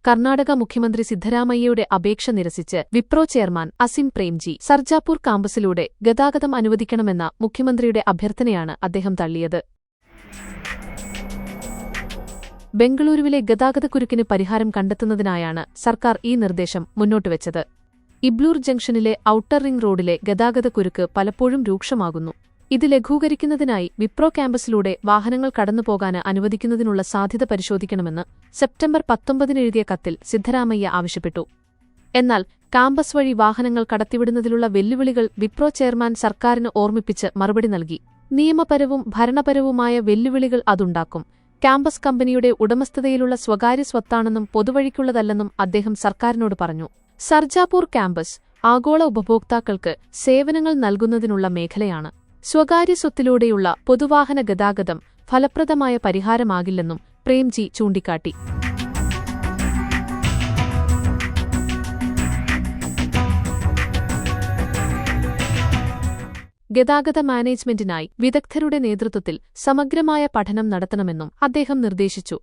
കർണാടക മുഖ്യമന്ത്രി സിദ്ധരാമയ്യയുടെ അപേക്ഷ നിരസിച്ച് വിപ്രോ ചെയർമാൻ അസിം പ്രേംജി. സർജാപൂർ കാമ്പസിലൂടെ ഗതാഗതം അനുവദിക്കണമെന്ന മുഖ്യമന്ത്രിയുടെ അഭ്യർത്ഥനയാണ് അദ്ദേഹം തള്ളിയത്. ബംഗളൂരുവിലെ ഗതാഗതക്കുരുക്കിന് പരിഹാരം കണ്ടെത്തുന്നതിനായാണ് സർക്കാർ ഈ നിർദ്ദേശം മുന്നോട്ടുവച്ചത്. ഇബ്ലൂർ ജംഗ്ഷനിലെ ഔട്ടർ റിംഗ് റോഡിലെ ഗതാഗതക്കുരുക്ക് പലപ്പോഴും രൂക്ഷമാകുന്നു. ഇത് ലഘൂകരിക്കുന്നതിനായി വിപ്രോ ക്യാമ്പസിലൂടെ വാഹനങ്ങൾ കടന്നുപോകാൻ അനുവദിക്കുന്നതിനുള്ള സാധ്യത പരിശോധിക്കണമെന്ന് സെപ്റ്റംബർ 19 എഴുതിയ കത്തിൽ സിദ്ധരാമയ്യ ആവശ്യപ്പെട്ടു. എന്നാൽ കാമ്പസ് വഴി വാഹനങ്ങൾ കടത്തിവിടുന്നതിലുള്ള വെല്ലുവിളികൾ വിപ്രോ ചെയർമാൻ സർക്കാരിന് ഓർമ്മിപ്പിച്ച് മറുപടി നൽകി. നിയമപരവും ഭരണപരവുമായ വെല്ലുവിളികൾ അതുണ്ടാക്കും. ക്യാമ്പസ് കമ്പനിയുടെ ഉടമസ്ഥതയിലുള്ള സ്വകാര്യ സ്വത്താണെന്നും പൊതുവഴിക്കുള്ളതല്ലെന്നും അദ്ദേഹം സർക്കാരിനോട് പറഞ്ഞു. സർജാപൂർ ക്യാമ്പസ് ആഗോള ഉപഭോക്താക്കൾക്ക് സേവനങ്ങൾ നൽകുന്നതിനുള്ള മേഖലയാണ്. സ്വകാര്യ സ്വത്തിലൂടെയുള്ള പൊതുവാഹന ഗതാഗതം ഫലപ്രദമായ പരിഹാരമാകില്ലെന്നും പ്രേംജി ചൂണ്ടിക്കാട്ടി. ഗതാഗത മാനേജ്മെന്റിനായി വിദഗ്ധരുടെ നേതൃത്വത്തിൽ സമഗ്രമായ പഠനം നടത്തണമെന്നും അദ്ദേഹം നിർദ്ദേശിച്ചു.